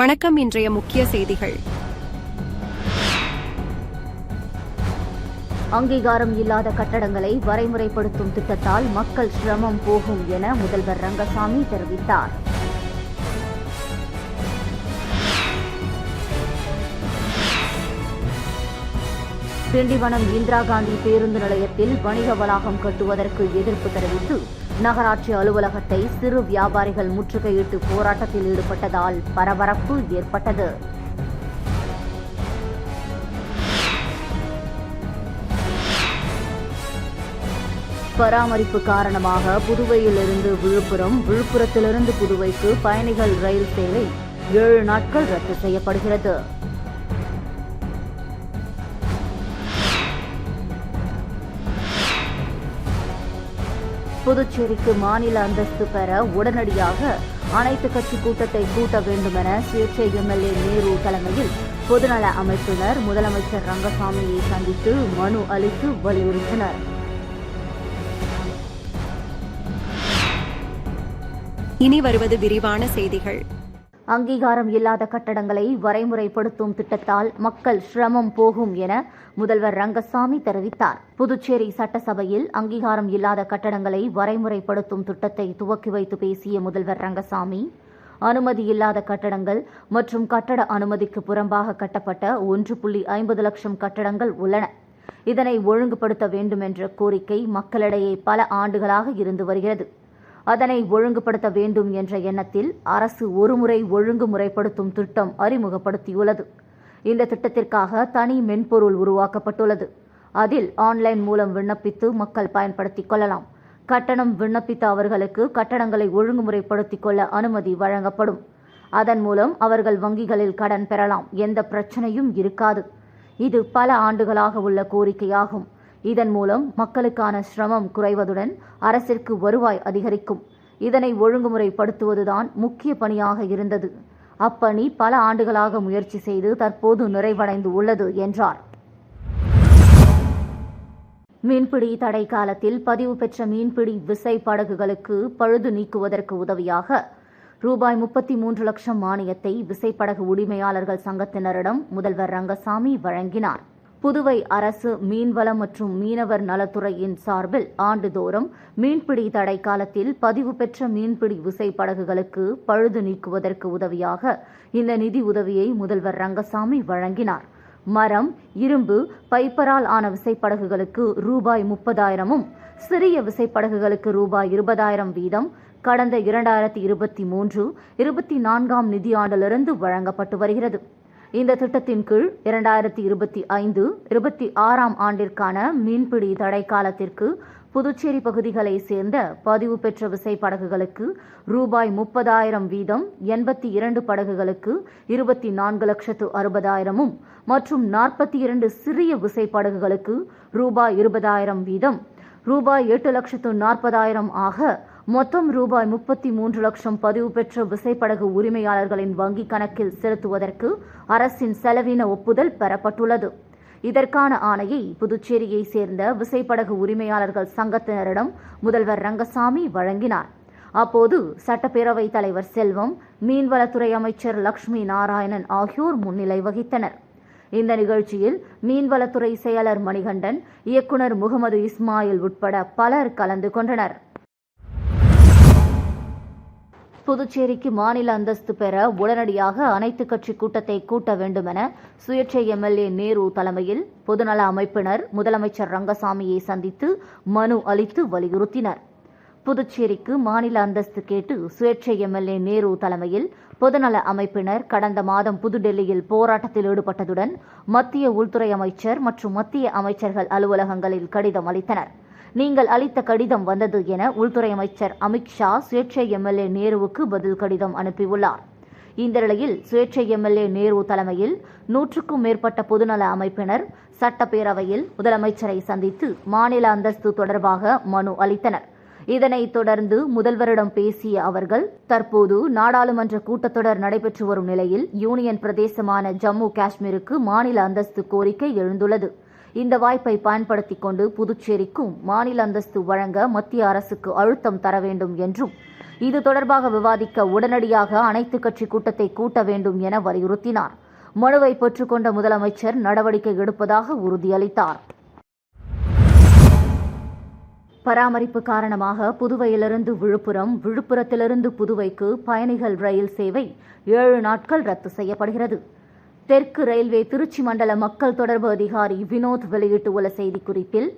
வணக்கம். இன்றைய முக்கிய செய்திகள். அங்கீகாரம் இல்லாத கட்டடங்களை வரைமுறைப்படுத்தும் திட்டத்தால் மக்கள் சிரமம் போகும் என முதல்வர் ரங்கசாமி தெரிவித்தார். திண்டிவனம் இந்திரா காந்தி பேருந்து நிலையத்தில் வணிக வளாகம் கட்டுவதற்கு எதிர்ப்பு தெரிவித்து நகராட்சி அலுவலகத்தை சிறு வியாபாரிகள் முற்றுகையிட்டு போராட்டத்தில் ஈடுபட்டதால் பரபரப்பு ஏற்பட்டது. பராமரிப்பு காரணமாக புதுவையிலிருந்து விழுப்புரம், விழுப்புரத்திலிருந்து புதுவைக்கு பயணிகள் ரயில் சேவை 7 நாட்கள் ரத்து செய்யப்படுகிறது. புதுச்சேரிக்கு மாநில அந்தஸ்து பெற உடனடியாக அனைத்து கட்சி கூட்டத்தை கூட்ட வேண்டுமென சுயேட்சை எம்எல்ஏ நேரு தலைமையில் பொதுநல அமைப்பினர் முதலமைச்சர் ரங்கசாமியை சந்தித்து மனு அளித்து வலியுறுத்தினர். இனி வருவது விரிவான செய்திகள். அங்கீகாரம் இல்லாத கட்டடங்களை வரைமுறைப்படுத்தும் திட்டத்தால் மக்கள் சிரமம் போகும் என முதல்வர் ரங்கசாமி தெரிவித்தார். புதுச்சேரி சட்டசபையில் அங்கீகாரம் இல்லாத கட்டடங்களை வரைமுறைப்படுத்தும் திட்டத்தை துவக்கி வைத்து பேசிய முதல்வர் ரங்கசாமி, அனுமதி இல்லாத கட்டடங்கள் மற்றும் கட்டட அனுமதிக்கு புறம்பாக கட்டப்பட்ட 1.50 லட்சம் கட்டடங்கள் உள்ளன. இதனை ஒழுங்குபடுத்த வேண்டும் என்ற கோரிக்கை மக்களிடையே பல ஆண்டுகளாக இருந்து வருகிறது. அதனை ஒழுங்குபடுத்த வேண்டும் என்ற எண்ணத்தில் அரசு ஒருமுறை ஒழுங்குமுறைப்படுத்தும் திட்டம் அறிமுகப்படுத்தியுள்ளது. இந்த திட்டத்திற்காக தனி மென்பொருள் உருவாக்கப்பட்டுள்ளது. அதில் ஆன்லைன் மூலம் விண்ணப்பித்து மக்கள் பயன்படுத்திக் கொள்ளலாம். கட்டணம் விண்ணப்பித்த அவர்களுக்கு கட்டடங்களை ஒழுங்குமுறைப்படுத்திக் கொள்ள அனுமதி வழங்கப்படும். அதன் மூலம் அவர்கள் வங்கிகளில் கடன் பெறலாம். எந்த பிரச்சனையும் இருக்காது. இது பல ஆண்டுகளாக உள்ள கோரிக்கையாகும். இதன் மூலம் மக்களுக்கான சிரமம் குறைவதுடன் அரசிற்கு வருவாய் அதிகரிக்கும். இதனை ஒழுங்குமுறைப்படுத்துவதுதான் முக்கிய பணியாக இருந்தது. அப்பணி பல ஆண்டுகளாக முயற்சி செய்து தற்போது நிறைவடைந்து உள்ளது என்றார். மீன்பிடி தடை காலத்தில் பதிவு பெற்ற மீன்பிடி விசை படகுகளுக்கு பழுது நீக்குவதற்கு உதவியாக ரூபாய் 33 லட்சம் மானியத்தை விசைப்படகு உரிமையாளர்கள் சங்கத்தினரிடம் முதல்வர் ரங்கசாமி வழங்கினார். புதுவை அரசு மீன்வளம் மற்றும் மீனவர் நலத்துறையின் சார்பில் ஆண்டுதோறும் மீன்பிடி தடை காலத்தில் பதிவு பெற்ற மீன்பிடி விசைப்படகுகளுக்கு பழுது நீக்குவதற்கு உதவியாக இந்த நிதி உதவியை முதல்வர் ரங்கசாமி வழங்கினார். மரம், இரும்பு, பைப்பரால் ஆன விசைப்படகுகளுக்கு ரூபாய் 30,000-உம், சிறிய விசைப்படகுகளுக்கு ரூபாய் 20,000 வீதம் கடந்த 2023-24 நிதியாண்டிலிருந்து வழங்கப்பட்டு வருகிறது. இந்த திட்டத்தின் கீழ் 2025-26 ஆண்டிற்கான மீன்பிடி தடை காலத்திற்கு புதுச்சேரி பகுதிகளைச் சேர்ந்த பதிவு பெற்ற விசைப்படகுகளுக்கு ரூபாய் 30,000 வீதம், 82 படகுகளுக்கு 24,60,000-உம் மற்றும் 42 சிறிய விசைப்படகுகளுக்கு ரூபாய் 20,000 வீதம் ரூபாய் 8,40,000 ஆக மொத்தம் ரூபாய் 33 லட்சம் பதிவு பெற்ற விசைப்படகு உரிமையாளர்களின் வங்கிக் கணக்கில் செலுத்துவதற்கு அரசின் செலவின ஒப்புதல் பெறப்பட்டுள்ளது. இதற்கான ஆணையை புதுச்சேரியை சேர்ந்த விசைப்படகு உரிமையாளர்கள் சங்கத்தினரிடம் முதல்வர் ரங்கசாமி வழங்கினார். அப்போது சட்டப்பேரவைத் தலைவர் செல்வம், மீன்வளத்துறை அமைச்சர் லட்சுமி நாராயணன் ஆகியோர் முன்னிலை வகித்தனர். இந்த நிகழ்ச்சியில் மீன்வளத்துறை செயலர் மணிகண்டன், இயக்குநர் முகமது இஸ்மாயில் உட்பட பலர் கலந்து கொண்டனர். புதுச்சேரிக்கு மாநில அந்தஸ்து பெற உடனடியாக அனைத்து கட்சி கூட்டத்தை கூட்ட வேண்டுமென சுயேட்சை எம்எல்ஏ நேரு தலைமையில் பொதுநல அமைப்பினர் முதலமைச்சர் ரங்கசாமியை சந்தித்து மனு அளித்து வலியுறுத்தினர். புதுச்சேரிக்கு மாநில அந்தஸ்து கேட்டு சுயேட்சை எம்எல்ஏ நேரு தலைமையில் பொதுநல அமைப்பினர் கடந்த மாதம் புதுடெல்லியில் போராட்டத்தில் ஈடுபட்டதுடன் மத்திய உள்துறை அமைச்சர் மற்றும் மத்திய அமைச்சர்கள் அலுவலகங்களில் கடிதம் அளித்தனர். நீங்கள் அளித்த கடிதம் வந்தது என உள்துறை அமைச்சர் அமித்ஷா சுயேட்சை எம்எல்ஏ நேருவுக்கு பதில் கடிதம் அனுப்பியுள்ளார். இந்த நிலையில் சுயேட்சை எம்எல்ஏ நேரு தலைமையில் 100க்கும் மேற்பட்ட பொதுநல அமைப்பினர் சட்டப்பேரவையில் முதலமைச்சரை சந்தித்து மாநில அந்தஸ்து தொடர்பாக மனு அளித்தனர். இதனைத் தொடர்ந்து முதல்வரிடம் பேசிய அவர்கள், தற்போது நாடாளுமன்ற கூட்டத்தொடர் நடைபெற்று வரும் நிலையில் யூனியன் பிரதேசமான ஜம்மு காஷ்மீருக்கு மாநில அந்தஸ்து கோரிக்கை எழுந்துள்ளது. இந்த வாய்ப்பை பயன்படுத்திக் கொண்டு புதுச்சேரிக்கும் மாநில அந்தஸ்து வழங்க மத்திய அரசுக்கு அழுத்தம் தர வேண்டும் என்றும் இது தொடர்பாக விவாதிக்க உடனடியாக அனைத்து கட்சி கூட்டத்தை கூட்ட வேண்டும் என வலியுறுத்தினார். மனுவை பெற்றுக்கொண்ட முதலமைச்சர் நடவடிக்கை எடுப்பதாக உறுதியளித்தார். பராமரிப்பு காரணமாக புதுவையிலிருந்து விழுப்புரம், விழுப்புரத்திலிருந்து புதுவைக்கு பயணிகள் ரயில் சேவை 7 நாட்கள் ரத்து செய்யப்படுகிறது. தெற்கு ரயில்வே திருச்சி மண்டல மக்கள் தொடர்பு அதிகாரி வினோத் வெளியிட்டுள்ள செய்திக்குறிப்பில்,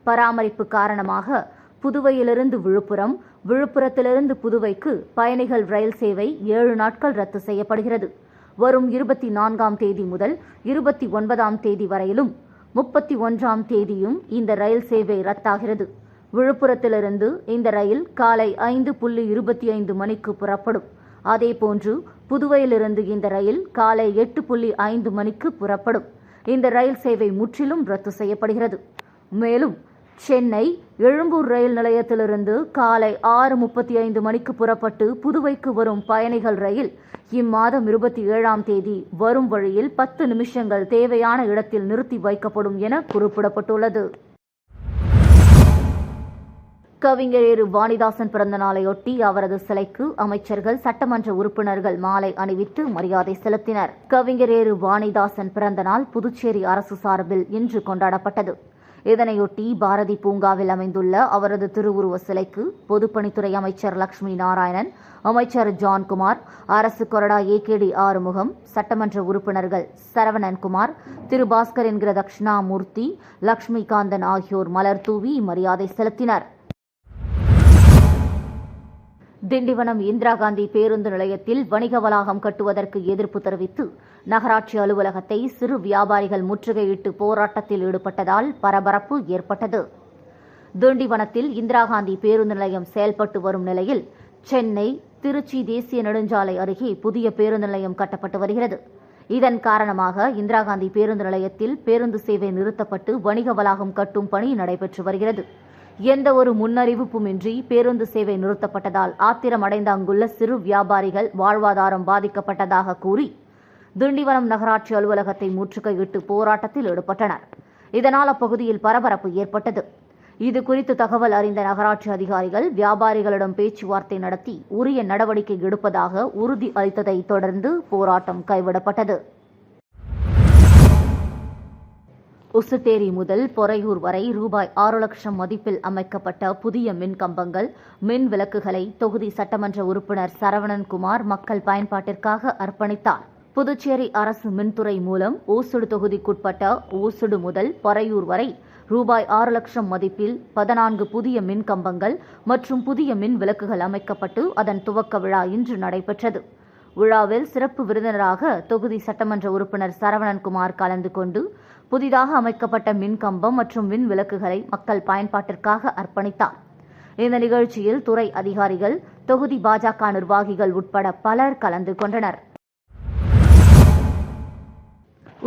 பராமரிப்பு காரணமாக புதுவையிலிருந்து விழுப்புரம், விழுப்புரத்திலிருந்து புதுவைக்கு பயணிகள் ரயில் சேவை 7 நாட்கள் ரத்து செய்யப்படுகிறது. வரும் 24ஆம் தேதி முதல் 29ஆம் தேதி வரையிலும் 31ஆம் தேதியும் இந்த ரயில் சேவை ரத்தாகிறது. விழுப்புரத்திலிருந்து இந்த ரயில் காலை 5:25 மணிக்கு புறப்படும். அதேபோன்று புதுவையிலிருந்து இந்த ரயில் காலை 8:05 மணிக்கு புறப்படும். இந்த ரயில் சேவை முற்றிலும் ரத்து செய்யப்படுகிறது. மேலும் சென்னை எழும்பூர் ரயில் நிலையத்திலிருந்து காலை 6:35 மணிக்கு புறப்பட்டு புதுவைக்கு வரும் பயணிகள் ரயில் இம்மாதம் 27ஆம் தேதி வரும் வழியில் 10 நிமிஷங்கள் தேவையான இடத்தில் நிறுத்தி வைக்கப்படும் என குறிப்பிடப்பட்டுள்ளது. கவிஞர் வாணிதாசன் பிறந்த நாளையொட்டி அவரது சிலைக்கு அமைச்சர்கள், சட்டமன்ற உறுப்பினர்கள் மாலை அணிவித்து மரியாதை செலுத்தினர். கவிஞர் வாணிதாசன் பிறந்த நாள் புதுச்சேரி அரசு சார்பில் இன்று கொண்டாடப்பட்டது. இதனையொட்டி பாரதி பூங்காவில் அமைந்துள்ள அவரது திருவுருவ சிலைக்கு பொதுப்பணித்துறை அமைச்சர் லட்சுமி நாராயணன், அமைச்சர் ஜான்குமார், அரசு கொறடா ஏகேடி ஆறுமுகம், சட்டமன்ற உறுப்பினர்கள் சரவணன்குமார், திரு பாஸ்கர் என்கிற தட்சிணாமூர்த்தி, லட்சுமிகாந்தன் ஆகியோர் மலர் தூவி மரியாதை செலுத்தினர். திண்டிவனம் இந்திரா காந்தி பேருந்து நிலையத்தில் வணிக வளாகம் கட்டுவதற்கு எதிர்ப்பு தெரிவித்து நகராட்சி அலுவலகத்தை சிறு வியாபாரிகள் முற்றுகையிட்டு போராட்டத்தில் ஈடுபட்டதால் பரபரப்பு ஏற்பட்டது. திண்டிவனத்தில் இந்திரா காந்தி பேருந்து நிலையம் செயல்பட்டு வரும் நிலையில் சென்னை திருச்சி தேசிய நெடுஞ்சாலை அருகே புதிய பேருந்து நிலையம் கட்டப்பட்டு வருகிறது. இதன் காரணமாக இந்திரா காந்தி பேருந்து நிலையத்தில் பேருந்து சேவை நிறுத்தப்பட்டு வணிக வளாகம் கட்டும் பணி நடைபெற்று வருகிறது. எந்த ஒரு முன்னறிவிப்புமின்றி பேருந்து சேவை நிறுத்தப்பட்டதால் ஆத்திரமடைந்த அங்குள்ள சிறு வியாபாரிகள் வாழ்வாதாரம் பாதிக்கப்பட்டதாக கூறி திண்டிவனம் நகராட்சி அலுவலகத்தை முற்றுகையிட்டு போராட்டத்தில் ஈடுபட்டனர். இதனால் அப்பகுதியில் பரபரப்பு ஏற்பட்டது. இதுகுறித்து தகவல் அறிந்த நகராட்சி அதிகாரிகள் வியாபாரிகளிடம் பேச்சுவார்த்தை நடத்தி உரிய நடவடிக்கை எடுப்பதாக உறுதி அளித்ததை தொடர்ந்து போராட்டம் கைவிடப்பட்டது. உசுட்டேரி முதல் பொறையூர் வரை ரூபாய் 6 லட்சம் மதிப்பில் அமைக்கப்பட்ட புதிய மின் கம்பங்கள், மின் விளக்குகளை தொகுதி சட்டமன்ற உறுப்பினர் சரவணன்குமார் மக்கள் பயன்பாட்டிற்காக அர்ப்பணித்தார். புதுச்சேரி அரசு மின்துறை மூலம் ஓசுடு தொகுதிக்குட்பட்ட ஓசுடு முதல் பொறையூர் வரை ரூபாய் 6 லட்சம் மதிப்பில் 14 புதிய மின் கம்பங்கள் மற்றும் புதிய மின் விளக்குகள் அமைக்கப்பட்டு அதன் துவக்க விழா இன்று நடைபெற்றது. விழாவில் சிறப்பு விருந்தினராக தொகுதி சட்டமன்ற உறுப்பினர் சரவணன்குமார் கலந்து கொண்டு புதிதாக அமைக்கப்பட்ட மின் கம்பம் மற்றும் மின் விளக்குகளை மக்கள் பயன்பாட்டிற்காக அர்ப்பணித்தார். இந்த நிகழ்ச்சியில் துறை அதிகாரிகள், தொகுதி பாஜக நிர்வாகிகள் உட்பட பலர் கலந்து கொண்டனர்.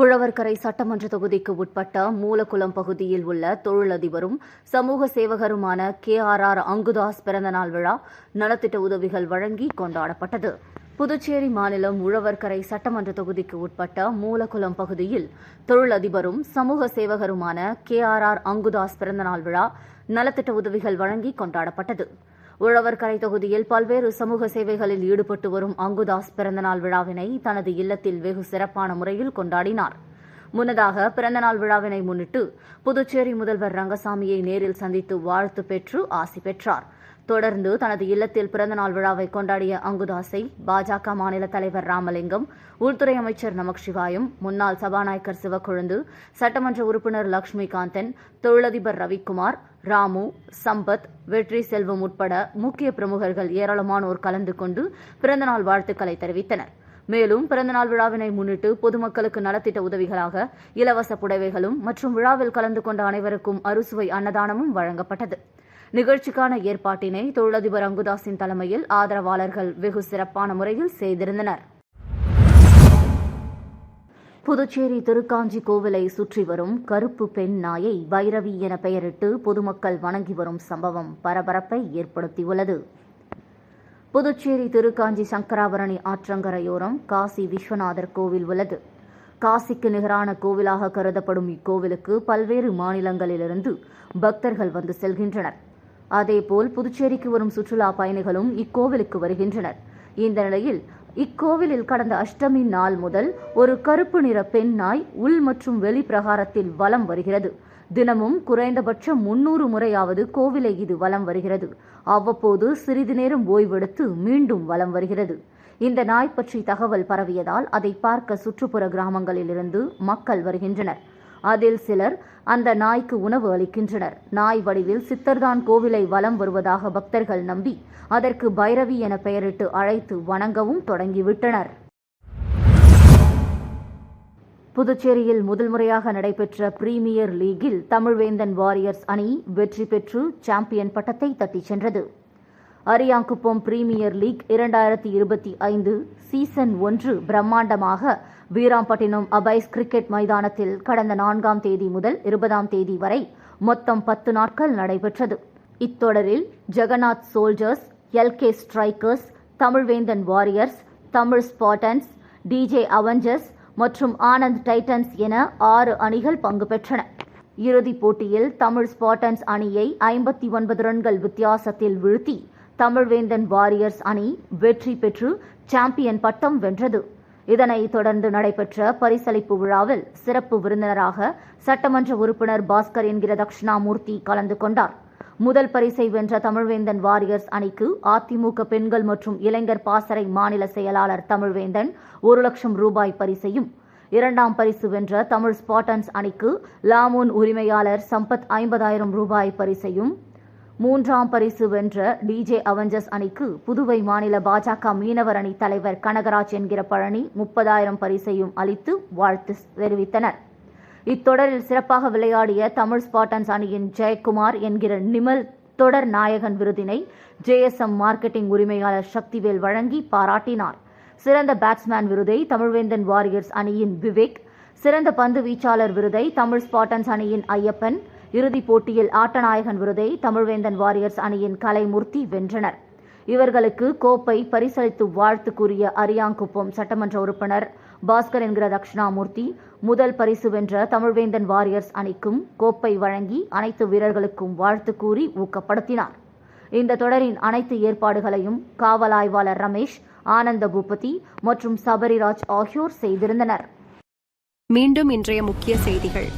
உழவர்கரை சட்டமன்ற தொகுதிக்கு உட்பட்ட மூலக்குளம் பகுதியில் உள்ள தொழிலதிபரும் சமூக சேவகருமான KRR அங்குதாஸ் பிறந்தநாள் விழா நலத்திட்ட உதவிகள் வழங்கி கொண்டாடப்பட்டது. புதுச்சேரி மாநிலம் உழவர்கரை சட்டமன்ற தொகுதிக்கு உட்பட்ட மூலக்குளம் பகுதியில் தொழிலதிபரும் சமூக சேவகருமான KRR அங்குதாஸ் பிறந்தநாள் விழா நலத்திட்ட உதவிகள் வழங்கி கொண்டாடப்பட்டது. உழவர்கரை தொகுதியில் பல்வேறு சமூக சேவைகளில் ஈடுபட்டு வரும் அங்குதாஸ் பிறந்தநாள் விழாவினை தனது இல்லத்தில் வெகு சிறப்பான முறையில் கொண்டாடினார். முன்னதாக பிறந்தநாள் விழாவினை முன்னிட்டு புதுச்சேரி முதல்வர் ரங்கசாமியை நேரில் சந்தித்து வாழ்த்து பெற்று ஆசி பெற்றார். தொடர்ந்து தனது இல்லத்தில் பிறந்தநாள் விழாவை கொண்டாடிய அங்குதாஸை பாஜக மாநில தலைவர் ராமலிங்கம், உள்துறை அமைச்சர் நமச்சிவாயம், முன்னாள் சபாநாயகர் சிவக்கொழுந்து, சட்டமன்ற உறுப்பினர் லட்சுமிகாந்தன், தொழிலதிபர் ரவிக்குமார், ராமு, சம்பத், வெற்றி செல்வம் உட்பட முக்கிய பிரமுகர்கள் ஏராளமானோர் கலந்து கொண்டு பிறந்தநாள் வாழ்த்துக்களை தெரிவித்தனர். மேலும் பிறந்தநாள் விழாவினை முன்னிட்டு பொதுமக்களுக்கு நலத்திட்ட உதவிகளாக இலவச புடவைகளும் மற்றும் விழாவில் கலந்து கொண்ட அனைவருக்கும் அறுசுவை அன்னதானமும் வழங்கப்பட்டது. நிகழ்ச்சிக்கான ஏற்பாட்டினை தொழிலதிபர் அங்குதாஸின் தலைமையில் ஆதரவாளர்கள் வெகு சிறப்பான முறையில் செய்திருந்தனர். புதுச்சேரி திருக்காஞ்சி கோவிலை சுற்றி வரும் கருப்பு பெண் நாயை பைரவி என பெயரிட்டு பொதுமக்கள் வணங்கி வரும் சம்பவம் பரபரப்பை ஏற்படுத்தியுள்ளது. புதுச்சேரி திருக்காஞ்சி சங்கராபரணி ஆற்றங்கரையோரம் காசி விஸ்வநாதர் கோவில் உள்ளது. காசிக்கு நிகரான கோவிலாக கருதப்படும் இக்கோவிலுக்கு பல்வேறு மாநிலங்களிலிருந்து பக்தர்கள் வந்து செல்கின்றனர். அதேபோல் புதுச்சேரிக்கு வரும் சுற்றுலா பயணிகளும் இக்கோவிலுக்கு வருகின்றனர். இந்த நிலையில் இக்கோவிலில் கடந்த அஷ்டமி நாள் முதல் ஒரு கருப்பு நிற பெண் நாய் உள் மற்றும் வெளி பிரகாரத்தில் வலம் வருகிறது. தினமும் குறைந்தபட்சம் 300 முறையாவது கோவிலை இது வலம் வருகிறது. அவ்வப்போது சிறிது நேரம் ஓய்வெடுத்து மீண்டும் வலம் வருகிறது. இந்த நாய் பற்றி தகவல் பரவியதால் அதை பார்க்க சுற்றுப்புற கிராமங்களிலிருந்து மக்கள் வருகின்றனர். அதில் சிலர் அந்த நாய்க்கு உணவு அளிக்கின்றனர். நாய் வடிவில் சித்தர்தான் கோவிலை வலம் வருவதாக பக்தர்கள் நம்பி அதற்கு பைரவி என பெயரிட்டு அழைத்து வணங்கவும் தொடங்கிவிட்டனர். புதுச்சேரியில் முதல் முறையாக நடைபெற்ற பிரீமியர் லீகில் தமிழ்வேந்தன் வாரியர்ஸ் அணி வெற்றி பெற்று சாம்பியன் பட்டத்தை தட்டிச் சென்றது. அரியாங்குப்பம் பிரீமியர் லீக் 2025 சீசன் 1 பிரம்மாண்டமாக வீராம்பட்டினம் அபைஸ் கிரிக்கெட் மைதானத்தில் கடந்த 4ஆம் தேதி முதல் 20ஆம் தேதி வரை மொத்தம் 10 நாட்கள் நடைபெற்றது. இத்தொடரில் Jagannath soldiers, LK strikers, Tamilvendhan warriors, Tamil spartans, DJ avengers மற்றும் ஆனந்த் டைட்டன்ஸ் என 6 அணிகள் பங்கு பெற்றன. இறுதிப் போட்டியில் தமிழ் ஸ்பாட்டன்ஸ் அணியை 59 ரன்கள் வித்தியாசத்தில் வீழ்த்தி தமிழ்வேந்தன் வாரியர்ஸ் அணி வெற்றி பெற்று சாம்பியன் பட்டம் வென்றது. இதனைத் தொடர்ந்து நடைபெற்ற பரிசளிப்பு விழாவில் சிறப்பு விருந்தினராக சட்டமன்ற உறுப்பினர் பாஸ்கர் என்கிற தட்சிணாமூர்த்தி கலந்து கொண்டார். முதல் பரிசை வென்ற தமிழ்வேந்தன் வாரியர்ஸ் அணிக்கு அதிமுக பெண்கள் மற்றும் இளைஞர் பாசறை மாநில செயலாளர் தமிழ்வேந்தன் 1 லட்சம் ரூபாய் பரிசையும், 2ஆம் பரிசு வென்ற தமிழ் ஸ்பாட்டன்ஸ் அணிக்கு லாமூன் உரிமையாளர் சம்பத் 50,000 ரூபாய் பரிசையும், 3ஆம் பரிசு வென்ற DJ அவெஞ்சர்ஸ் அணிக்கு புதுவை மாநில பாஜக மீனவர் அணி தலைவர் கனகராஜ் என்கிற பழனி 30,000 பரிசையும் அளித்து வாழ்த்து தெரிவித்தனர். இத்தொடரில் சிறப்பாக விளையாடிய தமிழ் ஸ்பாட்டன்ஸ் அணியின் ஜெயக்குமார் என்கிற நிமல் தொடர் நாயகன் விருதினை JSM மார்க்கெட்டிங் உரிமையாளர் சக்திவேல் வழங்கி பாராட்டினார். சிறந்த பேட்ஸ்மேன் விருதை தமிழ்வேந்தன் வாரியர்ஸ் அணியின் விவேக், சிறந்த பந்து வீச்சாளர் விருதை தமிழ் ஸ்பாட்டன்ஸ் அணியின் ஐயப்பன், இறுதிப் போட்டியில் ஆட்டநாயகன் விருதை தமிழ்வேந்தன் வாரியர்ஸ் அணியின் கலைமூர்த்தி வென்றனர். இவர்களுக்கு கோப்பை பரிசளித்து வாழ்த்து கூறிய அரியாங்குப்பம் சட்டமன்ற உறுப்பினர் பாஸ்கர் என்கிற தட்சிணாமூர்த்தி முதல் பரிசு வென்ற தமிழ்வேந்தன் வாரியர்ஸ் அணிக்கும் கோப்பை வழங்கி அனைத்து வீரர்களுக்கும் வாழ்த்து கூறி ஊக்கப்படுத்தினார். இந்த தொடரின் அனைத்து ஏற்பாடுகளையும் காவல் ஆய்வாளர் ரமேஷ், ஆனந்த பூபதி மற்றும் சபரிராஜ் ஆகியோர் செய்திருந்தனர். மீண்டும் இன்றைய முக்கிய செய்திகள்.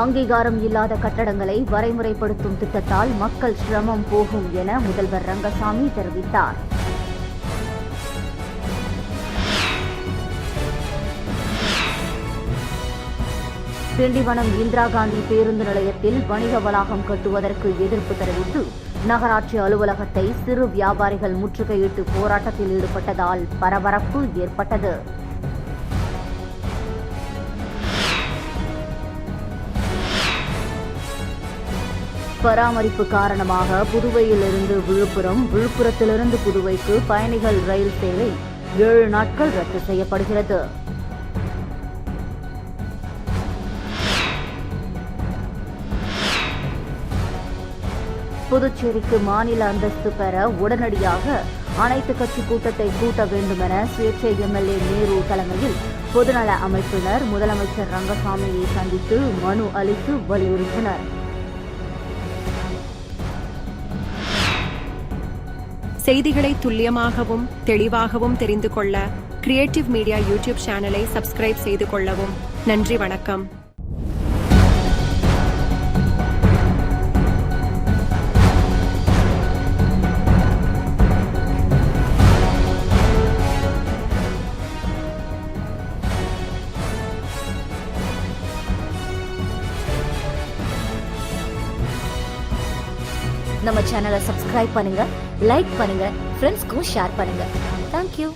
அங்கீகாரம் இல்லாத கட்டடங்களை வரைமுறைப்படுத்தும் திட்டத்தால் மக்கள் சிரமம் போகும் என முதல்வர் ரங்கசாமி தெரிவித்தார். திண்டிவனம் இந்திரா காந்தி பேருந்து நிலையத்தில் வணிக வளாகம் கட்டுவதற்கு எதிர்ப்பு தெரிவித்து நகராட்சி அலுவலகத்தை சிறு வியாபாரிகள் முற்றுகையிட்டு போராட்டத்தில் ஈடுபட்டதால் பரபரப்பு ஏற்பட்டது. பராமரிப்பு காரணமாக புதுவையிலிருந்து விழுப்புரம், விழுப்புரத்திலிருந்து புதுவைக்கு பயணிகள் ரயில் சேவை 7 நாட்கள் ரத்து செய்யப்படுகிறது. புதுச்சேரிக்கு மாநில அந்தஸ்து பெற உடனடியாக அனைத்து கட்சி கூட்டத்தை கூட்ட வேண்டுமென சுயேட்சை MLA நேரு தலைமையில் பொதுநல அமைப்பினர் முதலமைச்சர் ரங்கசாமியை சந்தித்து மனு அளித்து வலியுறுத்தினர். செய்திகளை துல்லியமாகவும் தெளிவாகவும் தெரிந்து கொள்ள கிரியேட்டிவ் மீடியா யூடியூப் சேனலை சப்ஸ்கிரைப் செய்து கொள்ளவும். நன்றி, வணக்கம். நம்ம சேனலை சப்ஸ்கிரைப் பண்ணுங்க, லைக் பண்ணுங்க, ஃப்ரெண்ட்ஸ்க்கும் ஷேர் பண்ணுங்க. தேங்க்யூ.